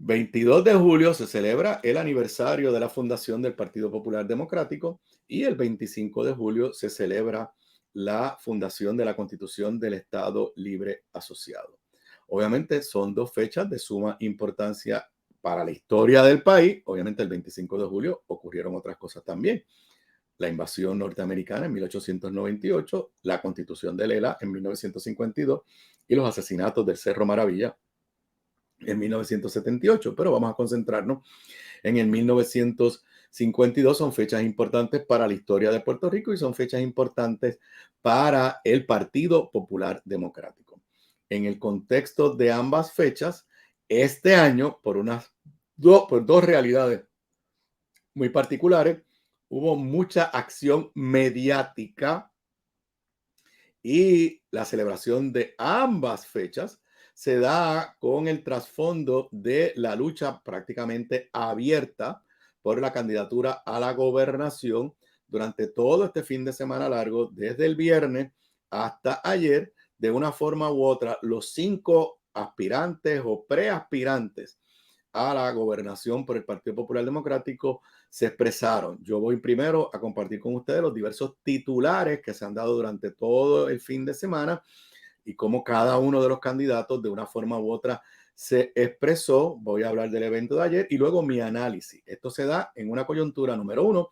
22 de julio se celebra el aniversario de la fundación del Partido Popular Democrático y el 25 de julio se celebra la fundación de la Constitución del Estado Libre Asociado. Obviamente son dos fechas de suma importancia para la historia del país. Obviamente el 25 de julio ocurrieron otras cosas también. La invasión norteamericana en 1898, la Constitución de Lela en 1952 y los asesinatos del Cerro Maravilla en 1978, pero vamos a concentrarnos en el 1952. Son fechas importantes para la historia de Puerto Rico y son fechas importantes para el Partido Popular Democrático. En el contexto de ambas fechas, este año, por dos realidades muy particulares, hubo mucha acción mediática y la celebración de ambas fechas se da con el trasfondo de la lucha prácticamente abierta por la candidatura a la gobernación durante todo este fin de semana largo, desde el viernes hasta ayer. De una forma u otra, los 5 aspirantes o preaspirantes a la gobernación por el Partido Popular Democrático se expresaron. Yo voy primero a compartir con ustedes los diversos titulares que se han dado durante todo el fin de semana y cómo cada uno de los candidatos de una forma u otra se expresó. Voy a hablar del evento de ayer y luego mi análisis. Esto se da en una coyuntura número uno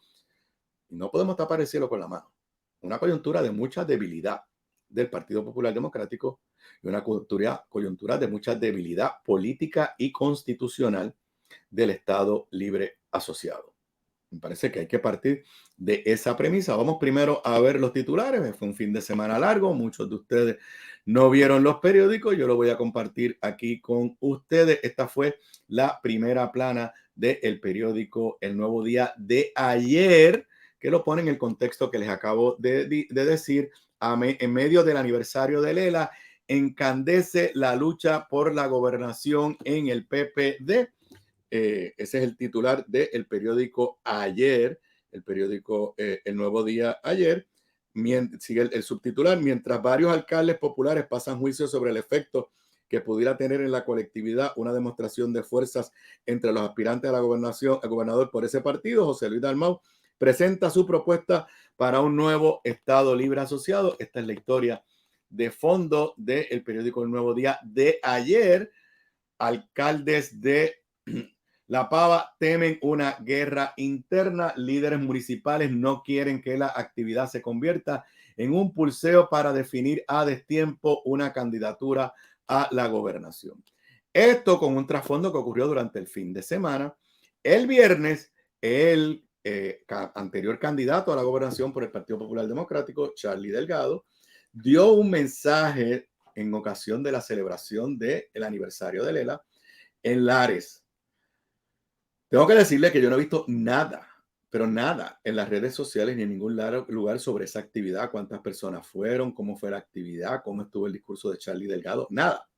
y no podemos tapar el cielo con la mano. Una coyuntura de mucha debilidad del Partido Popular Democrático y una coyuntura de mucha debilidad política y constitucional del Estado Libre Asociado. Me parece que hay que partir de esa premisa. Vamos primero a ver los titulares. Fue un fin de semana largo. Muchos de ustedes no vieron los periódicos. Yo lo voy a compartir aquí con ustedes. Esta fue la primera plana del periódico El Nuevo Día de ayer, que lo pone en el contexto que les acabo de decir. En medio del aniversario de Lela, encandece la lucha por la gobernación en el PPD. Ese es el titular del periódico ayer, el periódico El Nuevo Día ayer. Sigue el subtitular: mientras varios alcaldes populares pasan juicios sobre el efecto que pudiera tener en la colectividad una demostración de fuerzas entre los aspirantes a la gobernación, el gobernador por ese partido, José Luis Dalmau, presenta su propuesta para un nuevo Estado Libre Asociado. Esta es la historia de fondo del periódico El Nuevo Día de ayer. Alcaldes de La Pava temen una guerra interna. Líderes municipales no quieren que la actividad se convierta en un pulseo para definir a destiempo una candidatura a la gobernación. Esto con un trasfondo que ocurrió durante el fin de semana. El viernes, el anterior candidato a la gobernación por el Partido Popular Democrático, Charlie Delgado, dio un mensaje en ocasión de la celebración del aniversario de Lela en Lares. Tengo que decirle que yo no he visto nada, pero nada en las redes sociales ni en ningún lugar sobre esa actividad, cuántas personas fueron, cómo fue la actividad, cómo estuvo el discurso de Charlie Delgado, nada.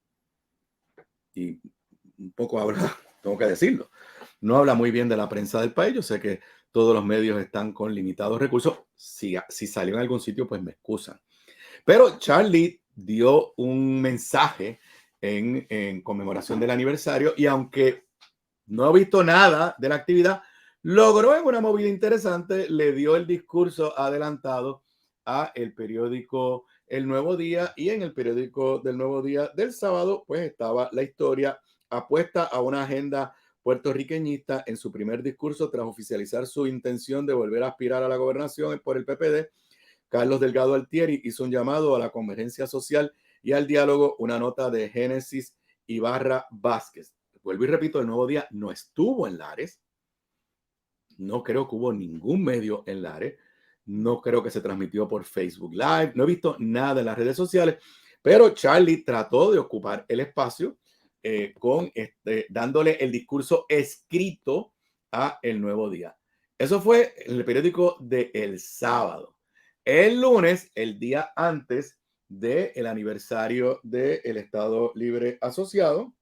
Y un poco habla, tengo que decirlo, no habla muy bien de la prensa del país. Yo sé que todos los medios están con limitados recursos. Si salió en algún sitio, pues me excusan. Pero Charlie dio un mensaje en conmemoración del aniversario y aunque no he visto nada de la actividad, logró en una movida interesante, le dio el discurso adelantado a el periódico El Nuevo Día y en el periódico del Nuevo Día del sábado pues estaba la historia apuesta a una agenda puertorriqueñista. En su primer discurso tras oficializar su intención de volver a aspirar a la gobernación por el PPD, Carlos Delgado Altieri hizo un llamado a la convergencia social y al diálogo. Una nota de Génesis Ibarra Vázquez. Vuelvo y repito, El Nuevo Día no estuvo en Lares. No creo que hubo ningún medio en Lares. No creo que se transmitió por Facebook Live. No he visto nada en las redes sociales. Pero Charlie trató de ocupar el espacio dándole el discurso escrito a El Nuevo Día. Eso fue en el periódico de El Sábado. El lunes, el día antes del aniversario del Estado Libre Asociado,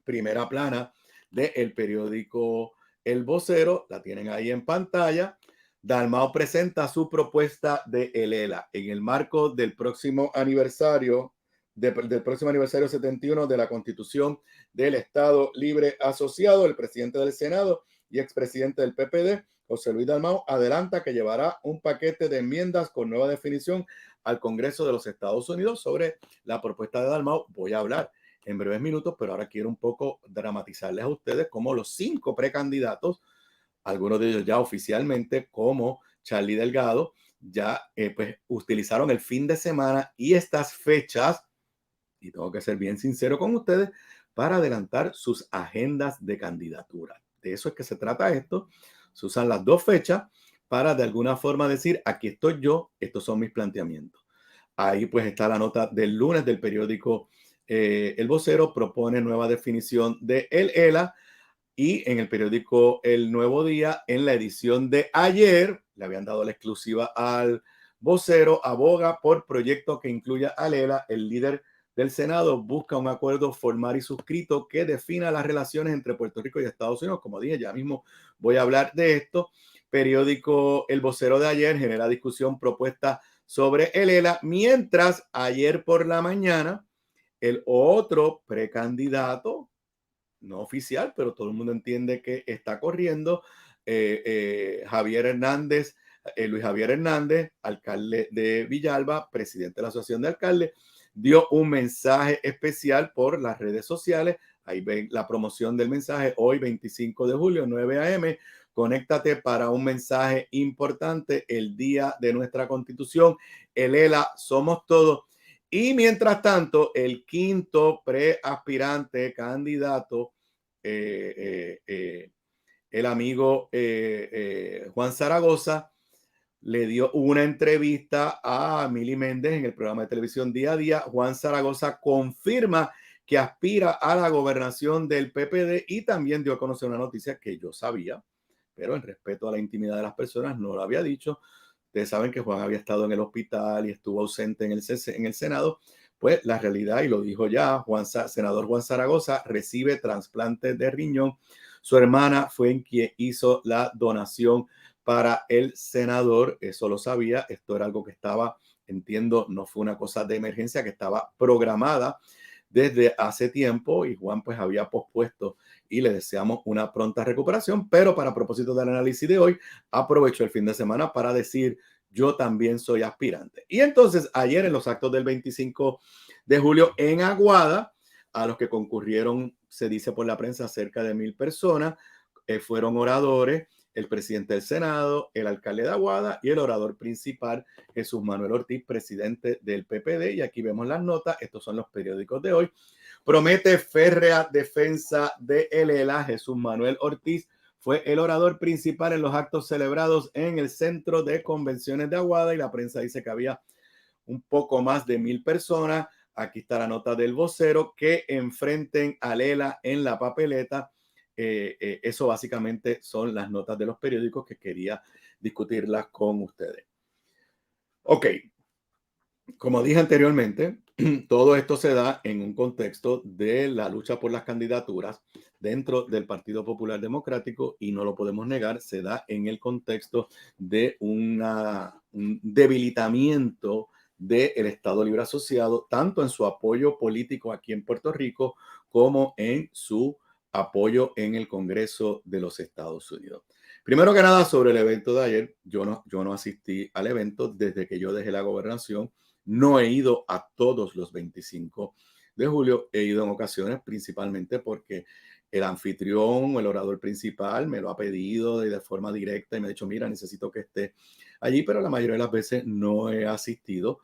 primera plana del periódico El Vocero, la tienen ahí en pantalla. Dalmau presenta su propuesta de Lela en el marco del próximo aniversario del próximo aniversario 71 de la Constitución del Estado Libre Asociado. El presidente del Senado y expresidente del PPD, José Luis Dalmau, adelanta que llevará un paquete de enmiendas con nueva definición al Congreso de los Estados Unidos. Sobre la propuesta de Dalmau voy a hablar en breves minutos, pero ahora quiero un poco dramatizarles a ustedes cómo los 5 precandidatos, algunos de ellos ya oficialmente, como Charlie Delgado, ya pues utilizaron el fin de semana y estas fechas, y tengo que ser bien sincero con ustedes, para adelantar sus agendas de candidatura. De eso es que se trata esto. Se usan las 2 fechas para de alguna forma decir, aquí estoy yo, estos son mis planteamientos. Ahí pues está la nota del lunes del periódico El Vocero, propone nueva definición de el ELA, y en el periódico El Nuevo Día, en la edición de ayer, le habían dado la exclusiva al Vocero, aboga por proyecto que incluya a Lela. El líder del Senado busca un acuerdo formal y suscrito que defina las relaciones entre Puerto Rico y Estados Unidos. Como dije, ya mismo voy a hablar de esto. Periódico El Vocero de ayer genera discusión propuesta sobre el ELA, mientras ayer por la mañana el otro precandidato, no oficial, pero todo el mundo entiende que está corriendo, Javier Hernández, Luis Javier Hernández, alcalde de Villalba, presidente de la Asociación de Alcaldes, dio un mensaje especial por las redes sociales. Ahí ven la promoción del mensaje. Hoy, 25 de julio, 9 a.m., conéctate para un mensaje importante, el día de nuestra Constitución, el ELA, somos todos. Y mientras tanto, el quinto preaspirante candidato, el amigo Juan Zaragoza, le dio una entrevista a Mili Méndez en el programa de televisión Día a Día. Juan Zaragoza confirma que aspira a la gobernación del PPD y también dio a conocer una noticia que yo sabía, pero en respeto a la intimidad de las personas no lo había dicho. Ustedes saben que Juan había estado en el hospital y estuvo ausente en el Senado. Pues la realidad, y lo dijo ya, senador Juan Zaragoza recibe trasplante de riñón. Su hermana fue quien hizo la donación para el senador. Eso lo sabía. Esto era algo que estaba, entiendo, no fue una cosa de emergencia, que estaba programada desde hace tiempo, y Juan pues había pospuesto, y le deseamos una pronta recuperación. Pero para propósito del análisis de hoy, aprovecho el fin de semana para decir, yo también soy aspirante. Y entonces ayer en los actos del 25 de julio en Aguada, a los que concurrieron, se dice por la prensa, cerca de 1,000 personas, fueron oradores, el presidente del Senado, el alcalde de Aguada y el orador principal, Jesús Manuel Ortiz, presidente del PPD. Y aquí vemos las notas. Estos son los periódicos de hoy. Promete férrea defensa de el ELA. Jesús Manuel Ortiz fue el orador principal en los actos celebrados en el Centro de Convenciones de Aguada, y la prensa dice que había un poco más de 1,000 personas. Aquí está la nota del Vocero, que enfrenten a Lela en la papeleta. Eso básicamente son las notas de los periódicos que quería discutirlas con ustedes. Ok, como dije anteriormente, todo esto se da en un contexto de la lucha por las candidaturas dentro del Partido Popular Democrático, y no lo podemos negar, se da en el contexto de un debilitamiento del Estado Libre Asociado, tanto en su apoyo político aquí en Puerto Rico como en su apoyo en el Congreso de los Estados Unidos. Primero que nada, sobre el evento de ayer, yo no asistí al evento desde que yo dejé la gobernación. No he ido a todos los 25 de julio, he ido en ocasiones, principalmente porque el anfitrión o el orador principal me lo ha pedido de forma directa y me ha dicho, mira, necesito que esté allí, pero la mayoría de las veces no he asistido.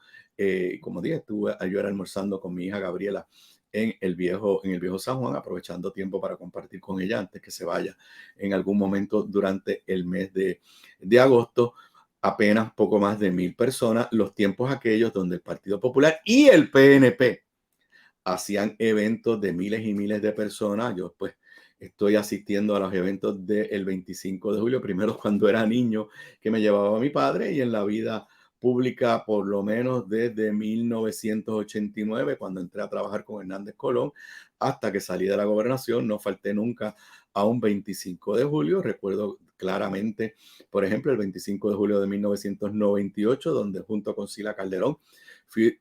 Como dije, yo era almorzando con mi hija Gabriela en el viejo San Juan, aprovechando tiempo para compartir con ella antes que se vaya en algún momento durante el mes de agosto. Apenas poco más de 1,000 personas, los tiempos aquellos donde el Partido Popular y el PNP hacían eventos de miles y miles de personas. Yo pues estoy asistiendo a los eventos del 25 de julio, primero cuando era niño, que me llevaba a mi padre, y en la vida pública por lo menos desde 1989, cuando entré a trabajar con Hernández Colón, hasta que salí de la gobernación. No falté nunca a un 25 de julio. Recuerdo claramente, por ejemplo, el 25 de julio de 1998, donde junto con Sila Calderón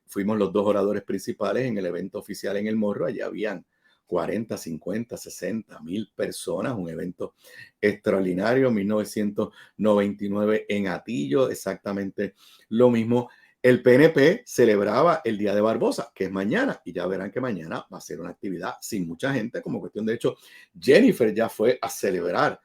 Fuimos los dos oradores principales en el evento oficial en El Morro. Allí habían 40, 50, 60 mil personas, un evento extraordinario. 1999 en Atillo, exactamente lo mismo. El PNP celebraba el Día de Barbosa, que es mañana, y ya verán que mañana va a ser una actividad sin mucha gente, como cuestión de hecho, Jennifer ya fue a celebrar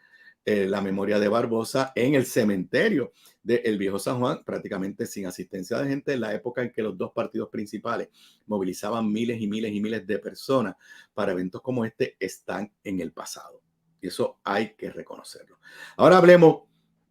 la memoria de Barbosa en el cementerio del Viejo San Juan, prácticamente sin asistencia de gente, en la época en que los dos partidos principales movilizaban miles y miles y miles de personas para eventos como este, están en el pasado. Y eso hay que reconocerlo. Ahora hablemos,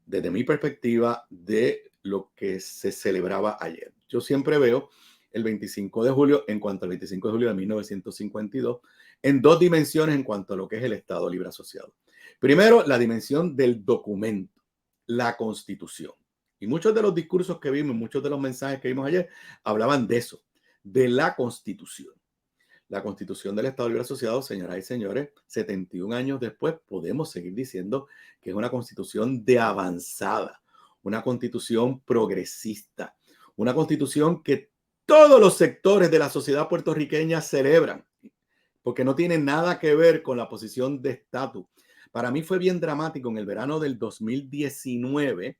desde mi perspectiva, de lo que se celebraba ayer. Yo siempre veo el 25 de julio, en cuanto al 25 de julio de 1952, en dos dimensiones en cuanto a lo que es el Estado Libre Asociado. Primero, la dimensión del documento, la Constitución. Y muchos de los discursos que vimos, muchos de los mensajes que vimos ayer, hablaban de eso, de la Constitución. La Constitución del Estado Libre Asociado, señoras y señores, 71 años después, podemos seguir diciendo que es una Constitución de avanzada, una Constitución progresista, una Constitución que todos los sectores de la sociedad puertorriqueña celebran, porque no tiene nada que ver con la posición de estatus. Para mí fue bien dramático en el verano del 2019,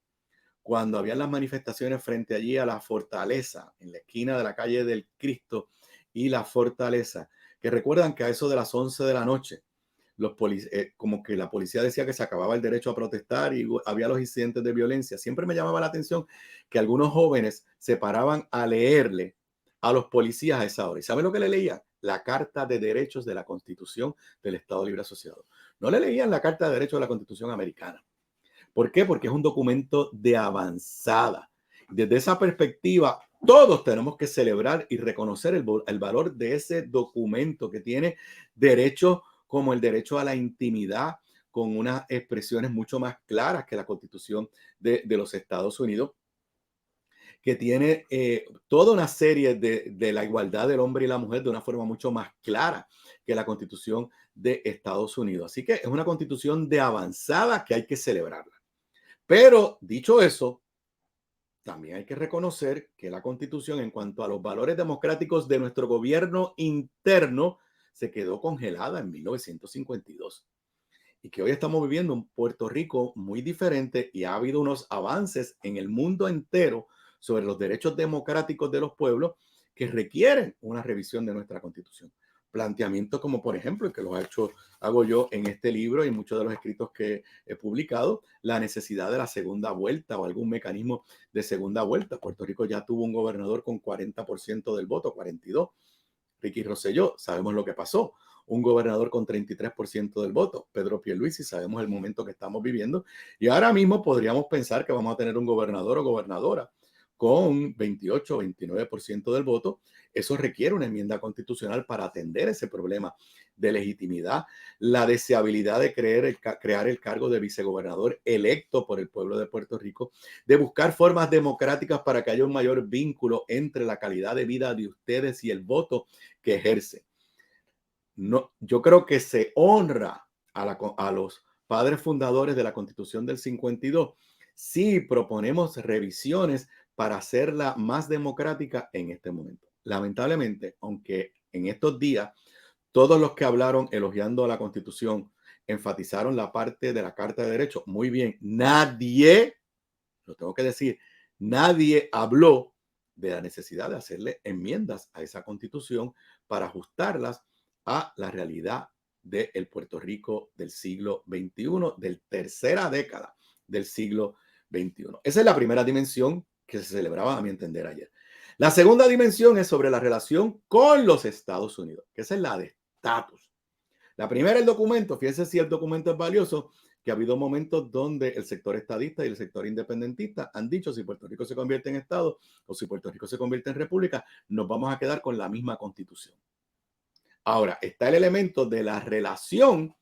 cuando habían las manifestaciones frente allí a la Fortaleza, en la esquina de la calle del Cristo y la Fortaleza, que recuerdan que a eso de las 11 de la noche, como que la policía decía que se acababa el derecho a protestar y había los incidentes de violencia. Siempre me llamaba la atención que algunos jóvenes se paraban a leerle a los policías a esa hora. ¿Y saben lo que le leían? La Carta de Derechos de la Constitución del Estado Libre Asociado. No le leían la Carta de Derechos de la Constitución americana. ¿Por qué? Porque es un documento de avanzada. Desde esa perspectiva, todos tenemos que celebrar y reconocer el valor de ese documento que tiene derechos como el derecho a la intimidad, con unas expresiones mucho más claras que la Constitución de los Estados Unidos, que tiene toda una serie de la igualdad del hombre y la mujer de una forma mucho más clara que la Constitución de Estados Unidos. Así que es una Constitución de avanzada que hay que celebrarla. Pero dicho eso, también hay que reconocer que la Constitución, en cuanto a los valores democráticos de nuestro gobierno interno, se quedó congelada en 1952 y que hoy estamos viviendo un Puerto Rico muy diferente y ha habido unos avances en el mundo entero sobre los derechos democráticos de los pueblos que requieren una revisión de nuestra Constitución. Planteamientos como, por ejemplo, el que hago yo en este libro y en muchos de los escritos que he publicado, la necesidad de la segunda vuelta o algún mecanismo de segunda vuelta. Puerto Rico ya tuvo un gobernador con 40% del voto, 42%. Ricky Rosselló, sabemos lo que pasó. Un gobernador con 33% del voto, Pedro Pierluisi, sabemos el momento que estamos viviendo. Y ahora mismo podríamos pensar que vamos a tener un gobernador o gobernadora con 28 o 29% del voto. Eso requiere una enmienda constitucional para atender ese problema de legitimidad, la deseabilidad de crear el cargo de vicegobernador electo por el pueblo de Puerto Rico, de buscar formas democráticas para que haya un mayor vínculo entre la calidad de vida de ustedes y el voto que ejerce. No, yo creo que se honra a los padres fundadores de la Constitución del 52 si proponemos revisiones para hacerla más democrática en este momento. Lamentablemente, aunque en estos días todos los que hablaron elogiando a la Constitución enfatizaron la parte de la Carta de Derechos, muy bien, nadie, lo tengo que decir, nadie habló de la necesidad de hacerle enmiendas a esa Constitución para ajustarlas a la realidad del Puerto Rico del siglo XXI, del tercera década del siglo XXI. Esa es la primera dimensión que se celebraba, a mi entender, ayer. La segunda dimensión es sobre la relación con los Estados Unidos, que esa es la de estatus. La primera, el documento. Fíjense si el documento es valioso, que ha habido momentos donde el sector estadista y el sector independentista han dicho si Puerto Rico se convierte en Estado o si Puerto Rico se convierte en República, nos vamos a quedar con la misma Constitución. Ahora, está el elemento de la relación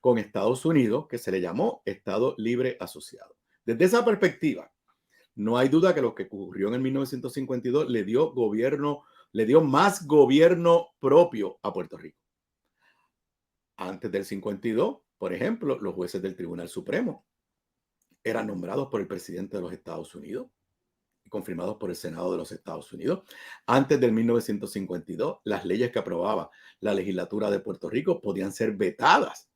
con Estados Unidos, que se le llamó Estado Libre Asociado. Desde esa perspectiva, no hay duda que lo que ocurrió en el 1952 le dio más gobierno propio a Puerto Rico. Antes del 52, por ejemplo, los jueces del Tribunal Supremo eran nombrados por el presidente de los Estados Unidos confirmados por el Senado de los Estados Unidos. Antes del 1952, las leyes que aprobaba la legislatura de Puerto Rico podían ser vetadas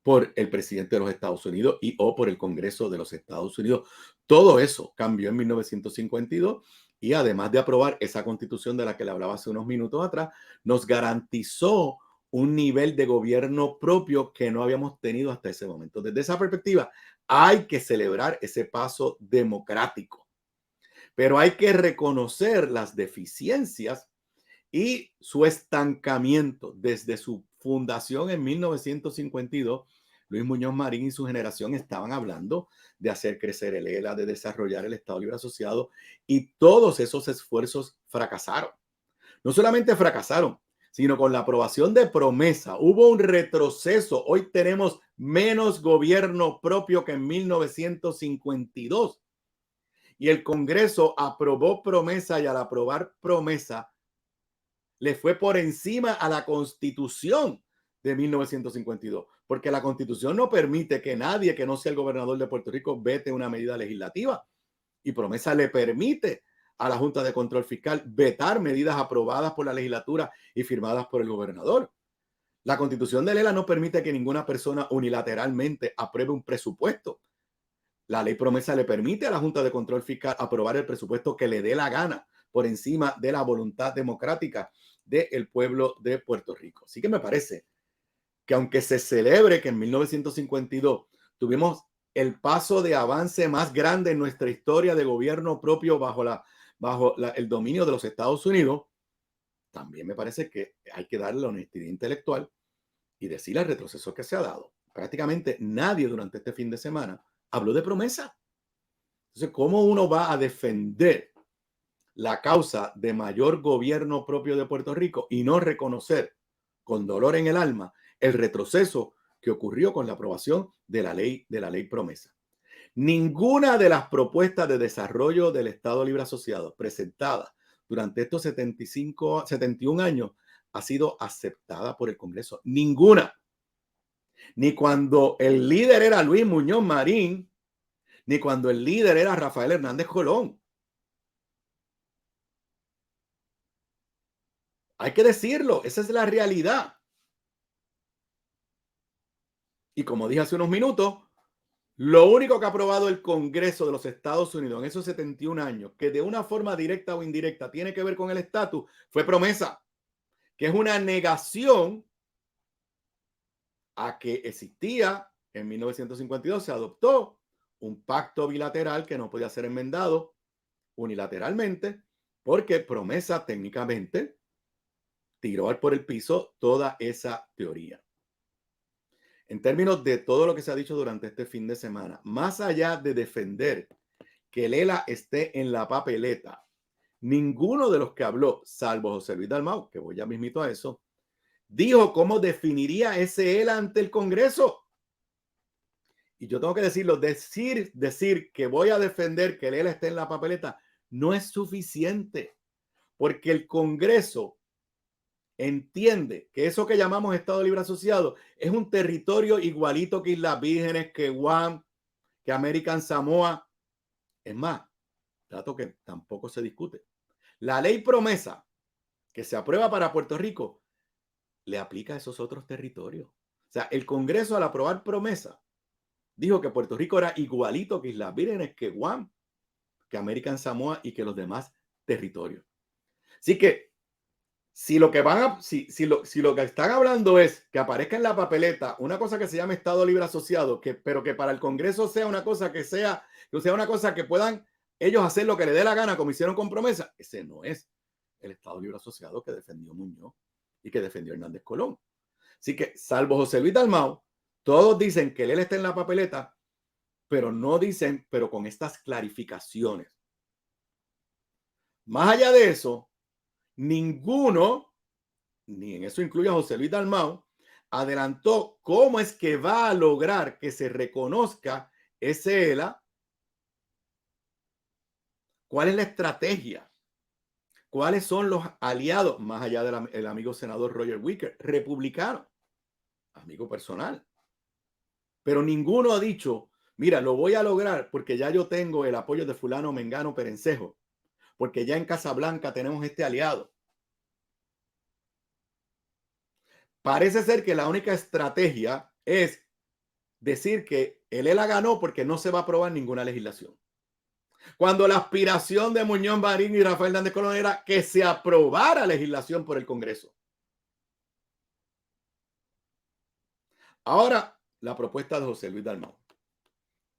por el presidente de los Estados Unidos y o por el Congreso de los Estados Unidos. Todo eso cambió en 1952 y además de aprobar esa constitución de la que le hablaba hace unos minutos atrás, nos garantizó un nivel de gobierno propio que no habíamos tenido hasta ese momento. Desde esa perspectiva, hay que celebrar ese paso democrático, pero hay que reconocer las deficiencias y su estancamiento desde su fundación en 1952. Luis Muñoz Marín y su generación estaban hablando de hacer crecer el ELA, de desarrollar el Estado Libre Asociado, y todos esos esfuerzos fracasaron. No solamente fracasaron, sino con la aprobación de Promesa hubo un retroceso. Hoy tenemos menos gobierno propio que en 1952. Y el Congreso aprobó Promesa, y al aprobar Promesa le fue por encima a la Constitución de 1952, porque la Constitución no permite que nadie que no sea el gobernador de Puerto Rico vete una medida legislativa, y Promesa le permite a la Junta de Control Fiscal vetar medidas aprobadas por la legislatura y firmadas por el gobernador. La Constitución de Lela no permite que ninguna persona unilateralmente apruebe un presupuesto. La ley Promesa le permite a la Junta de Control Fiscal aprobar el presupuesto que le dé la gana, por encima de la voluntad democrática del pueblo de Puerto Rico. Así que me parece que, aunque se celebre que en 1952 tuvimos el paso de avance más grande en nuestra historia de gobierno propio bajo el dominio de los Estados Unidos, también me parece que hay que darle la honestidad intelectual y decir el retroceso que se ha dado. Prácticamente nadie durante este fin de semana habló de Promesa. Entonces, ¿cómo uno va a defender la causa de mayor gobierno propio de Puerto Rico y no reconocer con dolor en el alma el retroceso que ocurrió con la aprobación de la ley Promesa? Ninguna de las propuestas de desarrollo del Estado Libre Asociado presentadas durante estos 71 años ha sido aceptada por el Congreso. Ninguna. Ni cuando el líder era Luis Muñoz Marín, ni cuando el líder era Rafael Hernández Colón. Hay que decirlo, esa es la realidad. Y como dije hace unos minutos, lo único que ha aprobado el Congreso de los Estados Unidos en esos 71 años, que de una forma directa o indirecta tiene que ver con el estatus, fue Promesa, que es una negación a que existía en 1952, se adoptó un pacto bilateral que no podía ser enmendado unilateralmente, porque Promesa técnicamente tiró por el piso toda esa teoría. En términos de todo lo que se ha dicho durante este fin de semana, más allá de defender que el ELA esté en la papeleta, ninguno de los que habló, salvo José Luis Dalmau, que voy ya mismito a eso, dijo cómo definiría ese ELA ante el Congreso. Y yo tengo que decirlo, decir que voy a defender que el ELA esté en la papeleta no es suficiente, porque el Congreso entiende que eso que llamamos Estado Libre Asociado es un territorio igualito que Islas Vírgenes, que Guam, que American Samoa. Es más, dato que tampoco se discute. La ley Promesa que se aprueba para Puerto Rico le aplica a esos otros territorios. O sea, el Congreso, al aprobar Promesa, dijo que Puerto Rico era igualito que Islas Vírgenes, que Guam, que American Samoa y que los demás territorios. Así que si lo que están hablando es que aparezca en la papeleta una cosa que se llama Estado Libre Asociado, pero que para el Congreso sea una cosa que sea una cosa que puedan ellos hacer lo que les dé la gana, como hicieron con Promesa, ese no es el Estado Libre Asociado que defendió Muñoz y que defendió Hernández Colón. Así que, salvo José Luis Dalmau, todos dicen que él está en la papeleta, pero no dicen, pero con estas clarificaciones. Más allá de eso, ninguno, ni en eso incluye a José Luis Dalmau, adelantó cómo es que va a lograr que se reconozca ese ELA, cuál es la estrategia, cuáles son los aliados, más allá del amigo senador Roger Wicker, republicano, amigo personal. Pero ninguno ha dicho Mira, lo voy a lograr porque ya yo tengo el apoyo de fulano, mengano, perencejo, porque ya en Casablanca tenemos este aliado. Parece ser que la única estrategia es decir que el ELA ganó porque no se va a aprobar ninguna legislación. Cuando la aspiración de Muñoz Marín y Rafael Hernández Colón era que se aprobara legislación por el Congreso. Ahora, la propuesta de José Luis Dalmau.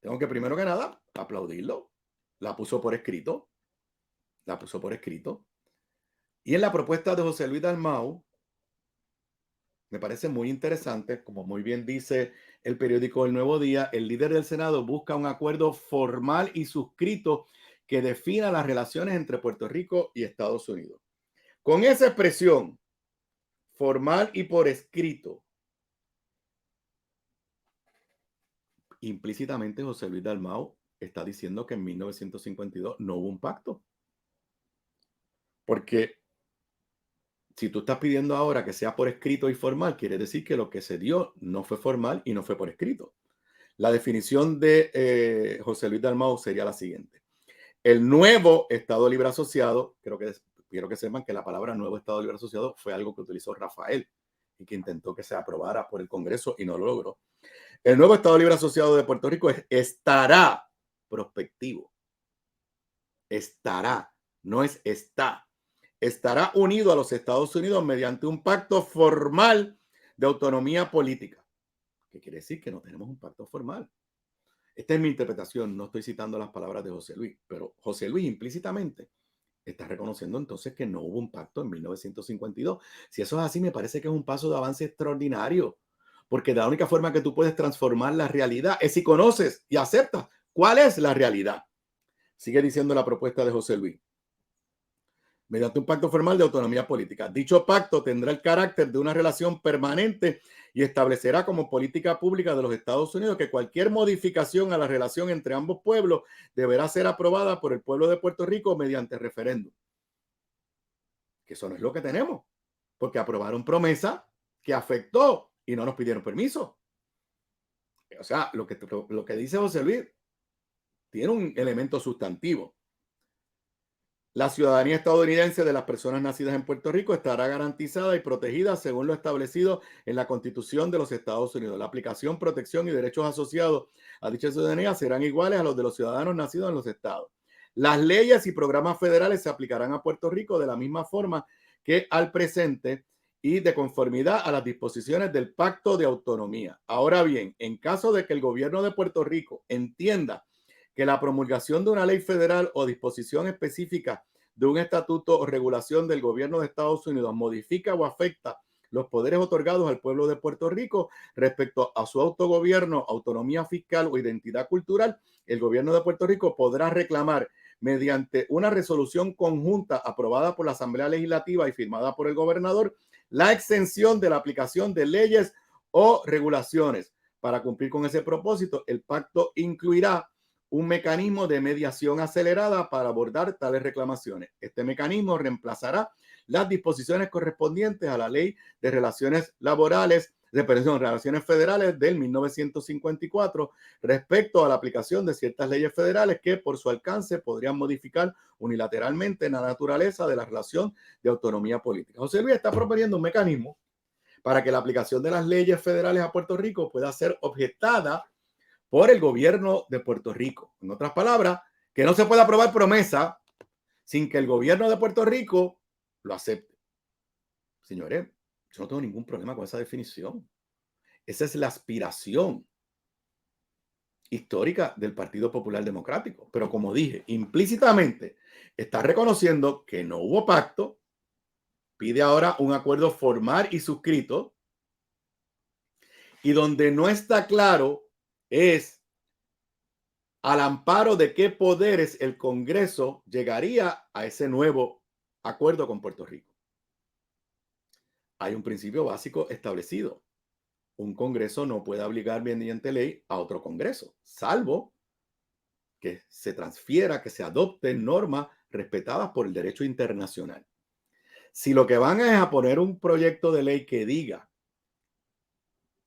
Tengo que primero que nada aplaudirlo. La puso por escrito. La puso por escrito. Y en la propuesta de José Luis Dalmau, me parece muy interesante, como muy bien dice el periódico El Nuevo Día, el líder del Senado busca un acuerdo formal y suscrito que defina las relaciones entre Puerto Rico y Estados Unidos. Con esa expresión, formal y por escrito, implícitamente José Luis Dalmau está diciendo que en 1952 no hubo un pacto. Porque si tú estás pidiendo ahora que sea por escrito y formal, quiere decir que lo que se dio no fue formal y no fue por escrito. La definición de José Luis Dalmau sería la siguiente. El nuevo Estado Libre Asociado, quiero que sepan que la palabra nuevo Estado Libre Asociado fue algo que utilizó Rafael y que intentó que se aprobara por el Congreso y no lo logró. El nuevo Estado Libre Asociado de Puerto Rico estará prospectivo. Estará, no es está. Estará unido a los Estados Unidos mediante un pacto formal de autonomía política. ¿Qué quiere decir? Que no tenemos un pacto formal. Esta es mi interpretación, no estoy citando las palabras de José Luis, pero José Luis implícitamente está reconociendo entonces que no hubo un pacto en 1952. Si eso es así, me parece que es un paso de avance extraordinario, porque la única forma que tú puedes transformar la realidad es si conoces y aceptas cuál es la realidad. Sigue diciendo la propuesta de José Luis. Mediante un pacto formal de autonomía política. Dicho pacto tendrá el carácter de una relación permanente y establecerá como política pública de los Estados Unidos que cualquier modificación a la relación entre ambos pueblos deberá ser aprobada por el pueblo de Puerto Rico mediante referéndum. Que eso no es lo que tenemos, porque aprobaron promesa que afectó y no nos pidieron permiso. O sea, lo que dice José Luis tiene un elemento sustantivo. La ciudadanía estadounidense de las personas nacidas en Puerto Rico estará garantizada y protegida según lo establecido en la Constitución de los Estados Unidos. La aplicación, protección y derechos asociados a dicha ciudadanía serán iguales a los de los ciudadanos nacidos en los estados. Las leyes y programas federales se aplicarán a Puerto Rico de la misma forma que al presente y de conformidad a las disposiciones del Pacto de Autonomía. Ahora bien, en caso de que el gobierno de Puerto Rico entienda que la promulgación de una ley federal o disposición específica de un estatuto o regulación del gobierno de Estados Unidos modifica o afecta los poderes otorgados al pueblo de Puerto Rico respecto a su autogobierno, autonomía fiscal o identidad cultural, el gobierno de Puerto Rico podrá reclamar mediante una resolución conjunta aprobada por la Asamblea Legislativa y firmada por el gobernador la exención de la aplicación de leyes o regulaciones. Para cumplir con ese propósito, el pacto incluirá un mecanismo de mediación acelerada para abordar tales reclamaciones. Este mecanismo reemplazará las disposiciones correspondientes a la Ley de Relaciones Laborales, Relaciones Federales del 1954 respecto a la aplicación de ciertas leyes federales que por su alcance podrían modificar unilateralmente la naturaleza de la relación de autonomía política. José Luis está proponiendo un mecanismo para que la aplicación de las leyes federales a Puerto Rico pueda ser objetada por el gobierno de Puerto Rico. En otras palabras, que no se puede aprobar promesa sin que el gobierno de Puerto Rico lo acepte. Señores, yo no tengo ningún problema con esa definición. Esa es la aspiración histórica del Partido Popular Democrático. Pero como dije, implícitamente está reconociendo que no hubo pacto, pide ahora un acuerdo formal y suscrito, y donde no está claro es al amparo de qué poderes el Congreso llegaría a ese nuevo acuerdo con Puerto Rico. Hay un principio básico establecido. Un Congreso no puede obligar mediante ley a otro Congreso, salvo que se transfiera, que se adopten normas respetadas por el derecho internacional. Si lo que van es a poner un proyecto de ley que diga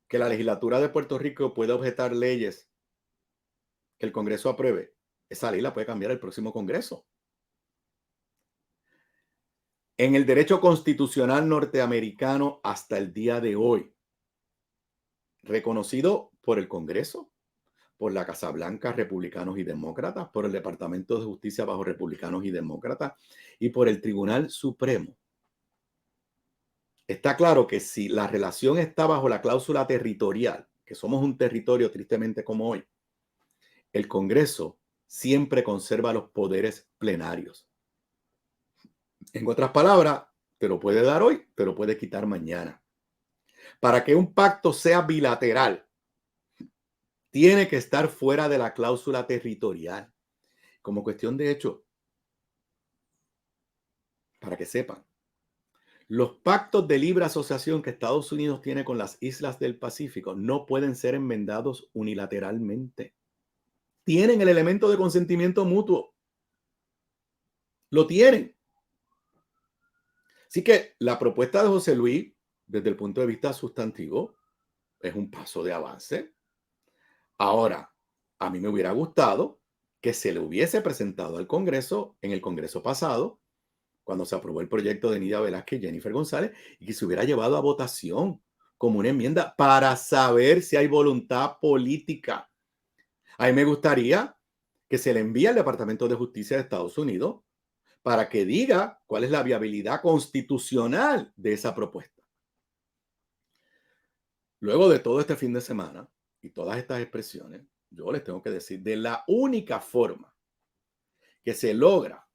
que la legislatura de Puerto Rico puede objetar leyes que el Congreso apruebe, esa ley la puede cambiar el próximo Congreso. En el derecho constitucional norteamericano hasta el día de hoy, reconocido por el Congreso, por la Casa Blanca, republicanos y demócratas, por el Departamento de Justicia bajo republicanos y demócratas y por el Tribunal Supremo. Está claro que si la relación está bajo la cláusula territorial, que somos un territorio tristemente como hoy, el Congreso siempre conserva los poderes plenarios. En otras palabras, te lo puede dar hoy, te lo puede quitar mañana. Para que un pacto sea bilateral, tiene que estar fuera de la cláusula territorial. Como cuestión de hecho, para que sepan, los pactos de libre asociación que Estados Unidos tiene con las islas del Pacífico no pueden ser enmendados unilateralmente. Tienen el elemento de consentimiento mutuo. Lo tienen. Así que la propuesta de José Luis, desde el punto de vista sustantivo, es un paso de avance. Ahora, a mí me hubiera gustado que se le hubiese presentado al Congreso en el Congreso pasado, cuando se aprobó el proyecto de Nidia Velázquez y Jennifer González, y que se hubiera llevado a votación como una enmienda para saber si hay voluntad política. A mí me gustaría que se le envíe al Departamento de Justicia de Estados Unidos para que diga cuál es la viabilidad constitucional de esa propuesta. Luego de todo este fin de semana y todas estas expresiones, yo les tengo que decir de la única forma que se logra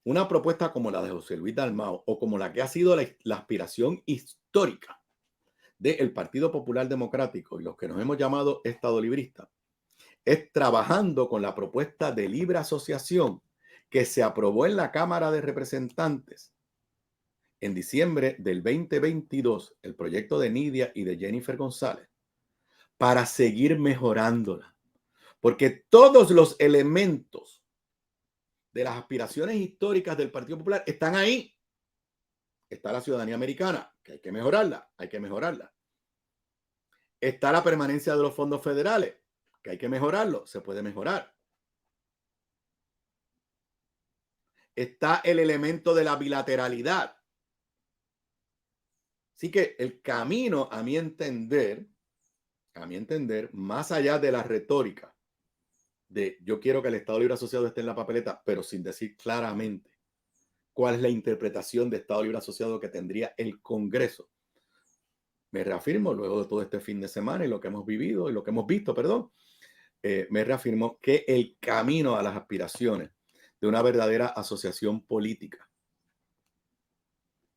una propuesta como la de José Luis Dalmau o como la que ha sido la aspiración histórica del Partido Popular Democrático y los que nos hemos llamado Estado Librista, es trabajando con la propuesta de libre asociación que se aprobó en la Cámara de Representantes en diciembre del 2022, el proyecto de Nidia y de Jennifer González, para seguir mejorándola. Porque todos los elementos de las aspiraciones históricas del Partido Popular están ahí. Está la ciudadanía americana, que hay que mejorarla, hay que mejorarla. Está la permanencia de los fondos federales, que hay que mejorarlo, se puede mejorar. Está el elemento de la bilateralidad. Así que el camino, a mi entender, más allá de la retórica de yo quiero que el Estado Libre Asociado esté en la papeleta, pero sin decir claramente cuál es la interpretación de Estado Libre Asociado que tendría el Congreso. Me reafirmo luego de todo este fin de semana y lo que hemos vivido y lo que hemos visto, perdón, me reafirmo que el camino a las aspiraciones de una verdadera asociación política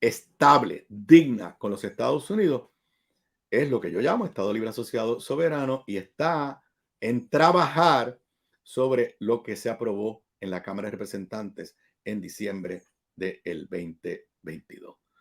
estable, digna con los Estados Unidos, es lo que yo llamo Estado Libre Asociado Soberano y está en trabajar sobre lo que se aprobó en la Cámara de Representantes en diciembre del 2022.